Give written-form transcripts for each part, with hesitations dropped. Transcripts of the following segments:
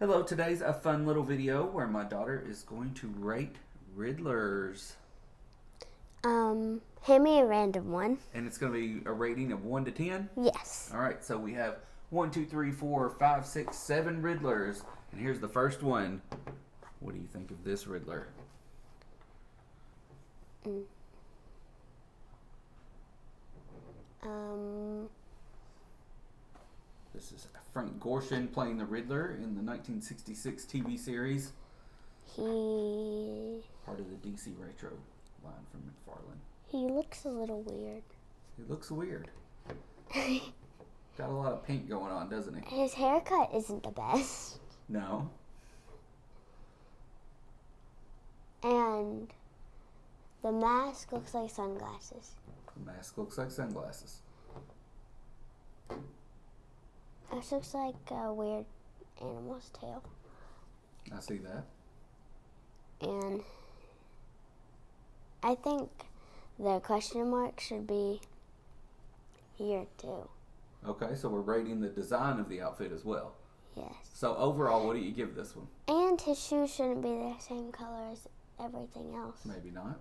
Hello, today's a fun little video where my daughter is going to rate Riddlers. Hand me a random one. And it's going to be a rating of 1 to 10? Yes. Alright, so we have 1, 2, 3, 4, 5, 6, 7 Riddlers. And here's the first one. What do you think of this Riddler? This is Frank Gorshin playing the Riddler in the 1966 TV series. Part of the DC Retro line from McFarlane. He looks a little weird. He looks weird. Got a lot of pink going on, doesn't he? His haircut isn't the best. No. And the mask looks like sunglasses. The mask looks like sunglasses. This looks like a weird animal's tail. I see that. And I think the question mark should be here too. Okay, so we're rating the design of the outfit as well. Yes. So overall, what do you give this one? And his shoes shouldn't be the same color as everything else. Maybe not.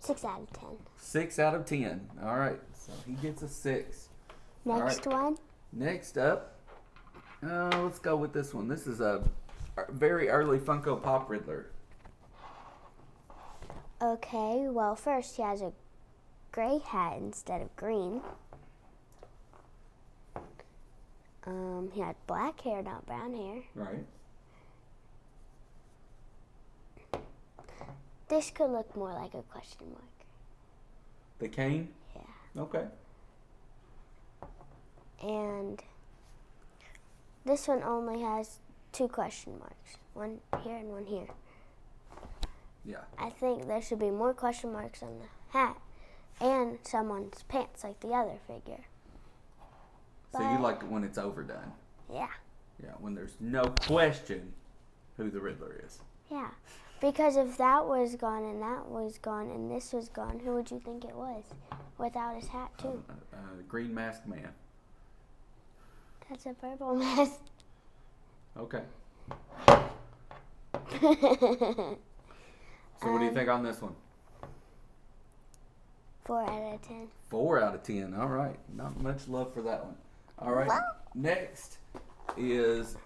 6 out of 10. 6 out of 10. All right, so he gets a 6. Next one. Next up, let's go with this one. This is a very early Funko Pop Riddler. Okay, well, first he has a gray hat instead of green. He had black hair, not brown hair. Right. This could look more like a question mark. The cane? Yeah. Okay. And this one only has 2 question marks. One here and one here. Yeah. I think there should be more question marks on the hat and someone's pants like the other figure. So you like it when it's overdone? Yeah. Yeah, when there's no question who the Riddler is. Yeah. Because if that was gone and that was gone and this was gone, who would you think it was? Without his hat, too. Green masked man. That's a purple mask. Okay. So what do you think on this one? 4 out of 10. 4 out of 10. All right. Not much love for that one. All right. Next is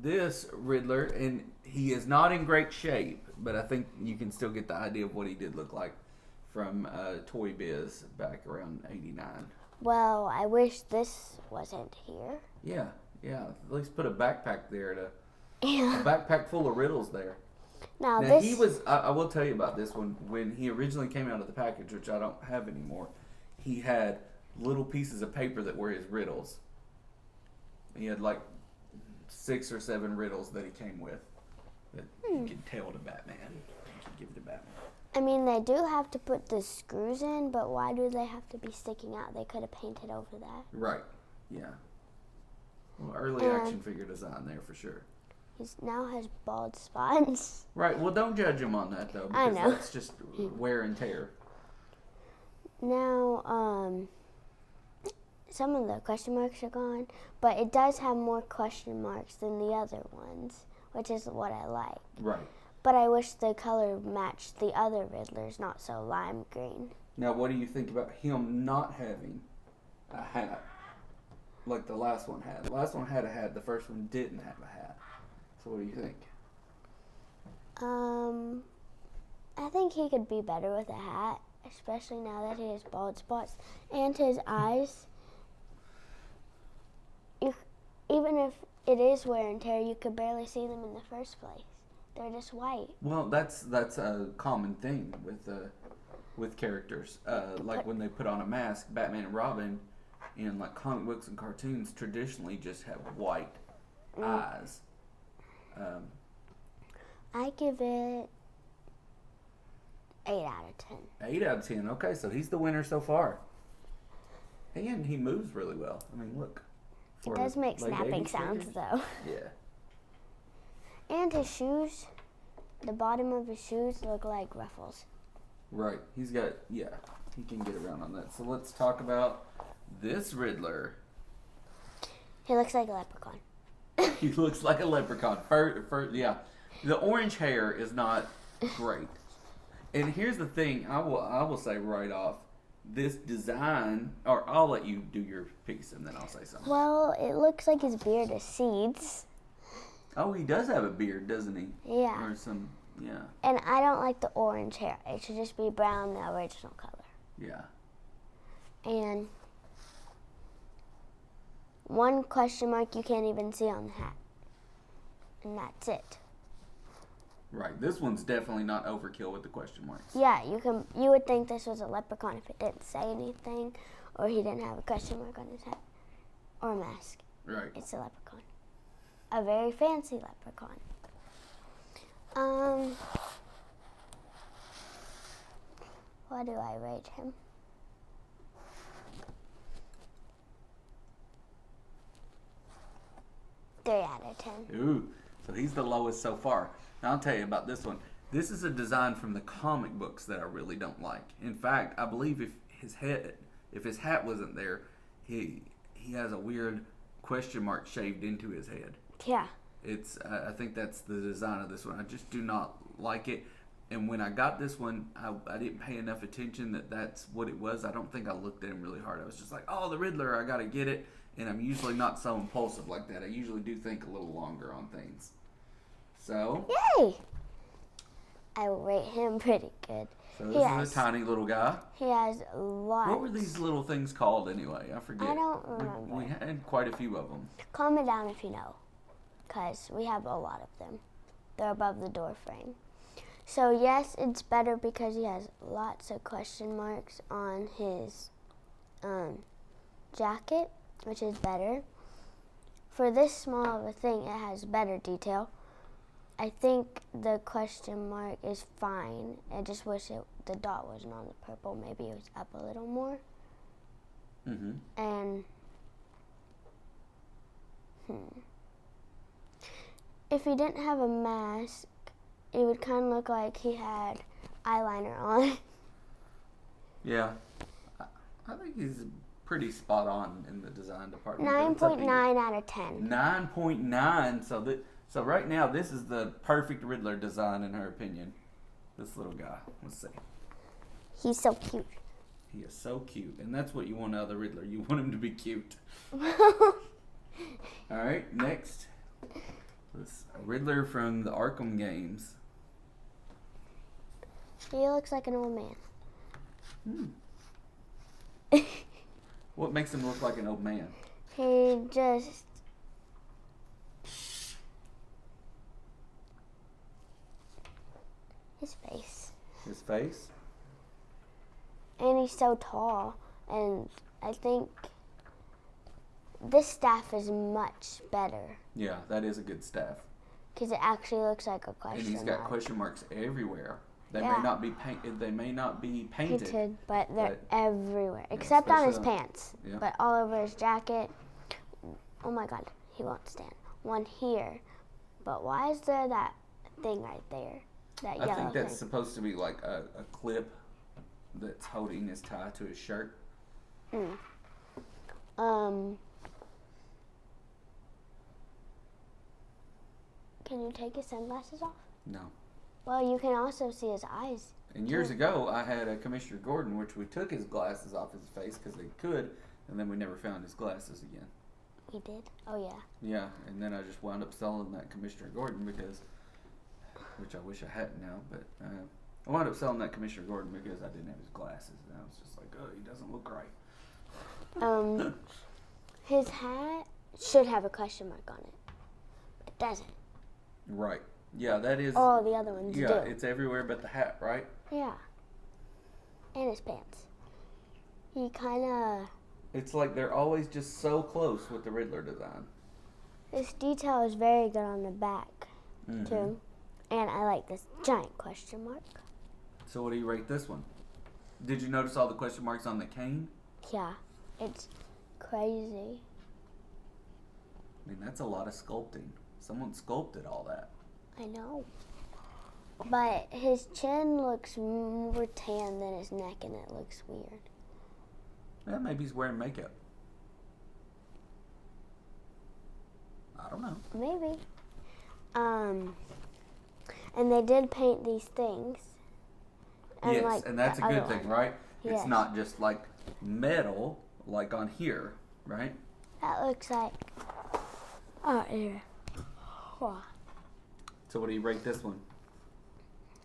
this Riddler, and he is not in great shape, but I think you can still get the idea of what he did look like from Toy Biz back around '89. Well, I wish this wasn't here. Yeah. At least put a backpack there a backpack full of riddles there. Now this... he was. I will tell you about this one. When he originally came out of the package, which I don't have anymore, he had little pieces of paper that were his riddles. He had like 6 or 7 riddles that he came with that you could tell to Batman. You could give to Batman. I mean, they do have to put the screws in, but why do they have to be sticking out? They could have painted over that. Right. Yeah. Well, early action figure design there for sure. He now has bald spots. Right. Well, don't judge him on that though, because that's just wear and tear. Now, some of the question marks are gone, but it does have more question marks than the other ones, which is what I like. Right. But I wish the color matched the other Riddlers, not so lime green. Now, what do you think about him not having a hat like the last one had? The last one had a hat. The first one didn't have a hat. So what do you think? I think he could be better with a hat, especially now that he has bald spots. And his eyes, even if it is wear and tear, you could barely see them in the first place. They're just white. Well, that's a common thing with characters. Like when they put on a mask, Batman and Robin in like comic books and cartoons traditionally just have white eyes. I give it 8 out of 10. 8 out of 10. Okay, so he's the winner so far. And he moves really well. I mean, look. It does make snapping sounds, though. Yeah. And his shoes, the bottom of his shoes look like ruffles. Right. He's got, he can get around on that. So let's talk about this Riddler. He looks like a leprechaun. He looks like a leprechaun. Yeah. The orange hair is not great. And here's the thing, I will say right off, this design, or I'll let you do your piece and then I'll say something. Well, it looks like his beard is seeds. Oh, he does have a beard, doesn't he? Yeah. Or some, yeah. And I don't like the orange hair. It should just be brown, the original color. Yeah. And one question mark you can't even see on the hat. And that's it. Right. This one's definitely not overkill with the question marks. Yeah, you would think this was a leprechaun if it didn't say anything or he didn't have a question mark on his hat or a mask. Right. It's a leprechaun. A very fancy leprechaun. What do I rate him? Three out of 10. Ooh, so he's the lowest so far. Now I'll tell you about this one. This is a design from the comic books that I really don't like. In fact, I believe if his hat wasn't there, he has a weird question mark shaved into his head. Yeah. I think that's the design of this one. I just do not like it. And when I got this one, I didn't pay enough attention that that's what it was. I don't think I looked at him really hard. I was just like, oh, the Riddler, I got to get it. And I'm usually not so impulsive like that. I usually do think a little longer on things. So. Yay! I will rate him pretty good. So this is a tiny little guy. He has lots. What were these little things called anyway? I forget. I don't remember. We had quite a few of them. Comment down if you know, because we have a lot of them. They're above the door frame. So yes, it's better because he has lots of question marks on his jacket, which is better. For this small of a thing, it has better detail. I think the question mark is fine. I just wish the dot wasn't on the purple. Maybe it was up a little more. Mm-hmm. And if he didn't have a mask, it would kind of look like he had eyeliner on. Yeah. I think he's pretty spot on in the design department. 9.9 out of 10. 9.9. So right now, this is the perfect Riddler design in her opinion. This little guy. Let's see. He's so cute. He is so cute. And that's what you want out of the Riddler. You want him to be cute. All right, next. This Riddler from the Arkham games. He looks like an old man. What makes him look like an old man? He just... His face. His face? And he's so tall. And I think this staff is much better. Yeah, that is a good staff. Because it actually looks like a question mark. And he's got question marks everywhere. They Yeah. may not be painted. They may not be painted. But they're everywhere, except on his pants. Yeah. But all over his jacket. Oh my God, he won't stand. One here, but why is there that thing right there? That yellow I think that's thing. supposed to be like a clip that's holding his tie to his shirt. Can you take his sunglasses off? No. Well, you can also see his eyes. And years ago, I had a Commissioner Gordon, which we took his glasses off his face because they could, and then we never found his glasses again. We did? Oh, yeah. Yeah, and then I just wound up selling that Commissioner Gordon because, which I wish I hadn't now, but I wound up selling that Commissioner Gordon because I didn't have his glasses, and I was just like, oh, he doesn't look right. His hat should have a question mark on it. It doesn't. Right. Yeah, that is. All the other ones do. Yeah, it's everywhere but the hat, right? Yeah. And his pants. He kind of... It's like they're always just so close with the Riddler design. This detail is very good on the back, too. And I like this giant question mark. So what do you rate this one? Did you notice all the question marks on the cane? Yeah, it's crazy. I mean, that's a lot of sculpting. Someone sculpted all that. I know. But his chin looks more tan than his neck, and it looks weird. Yeah, maybe he's wearing makeup. don't know. Maybe. And they did paint these things. And yes, like and that's a good thing, right? Yes. It's not just like metal, like on here, right? That looks like. Oh, here. Oh. So what do you rate this one?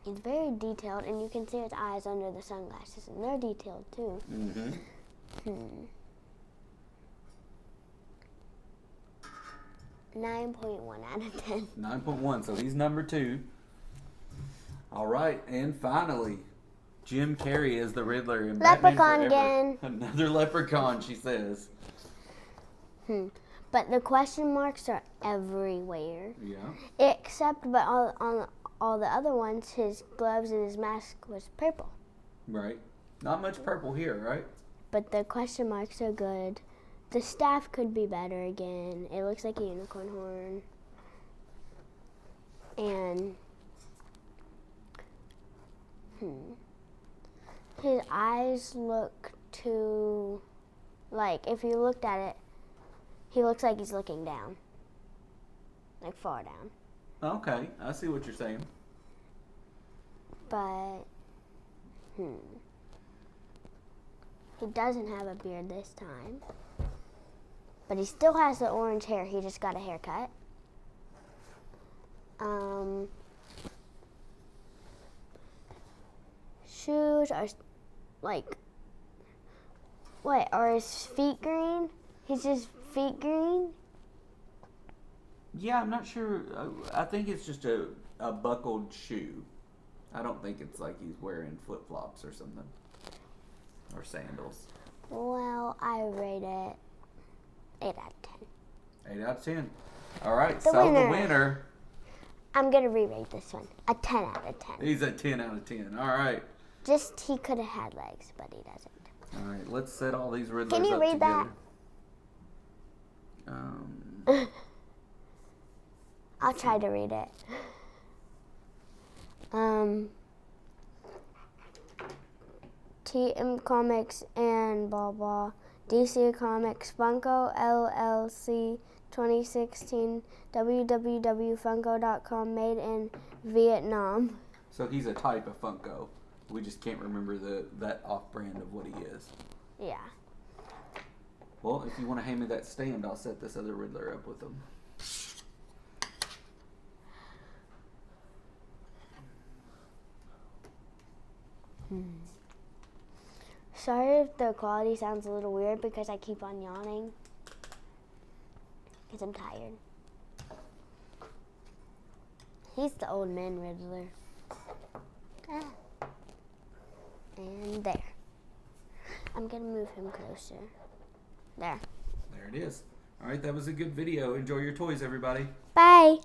It's very detailed, and you can see its eyes under the sunglasses, and they're detailed too. Mm-hmm. 9.1 out of 10. 9.1, so he's number 2. All right, and finally, Jim Carrey is the Riddler in Leprechaun Batman Forever. again. Another leprechaun, she says. But the question marks are everywhere. Yeah. Except, but on all the other ones, his gloves and his mask was purple. Right. Not much purple here, right? But the question marks are good. The staff could be better again. It looks like a unicorn horn. And his eyes look too, like, if you looked at it, he looks like he's looking down. Like far down. Okay, I see what you're saying. But, he doesn't have a beard this time. But he still has the orange hair. He just got a haircut. Shoes are like, what, are his feet green? His just feet green? Yeah, I'm not sure. I think it's just a buckled shoe. I don't think it's like he's wearing flip-flops or something. Or sandals. Well, I rate it 8 out of 10. 8 out of 10. All right, The so winner. the winner. I'm going to re-rate this one. A 10 out of 10. He's a 10 out of 10. All right. Just, he could have had legs, but he doesn't. All right, let's set all these Riddlers Can you up read together. that? I'll try to read it. TM Comics and blah blah. DC Comics Funko LLC 2016 www.funko.com made in Vietnam. So he's a type of Funko. We just can't remember that off-brand of what he is. Yeah. Well, if you want to hand me that stand, I'll set this other Riddler up with him. Sorry if the quality sounds a little weird because I keep on yawning. Because I'm tired. He's the old man Riddler. And there. I'm going to move him closer. There. There it is. All right, that was a good video. Enjoy your toys, everybody. Bye.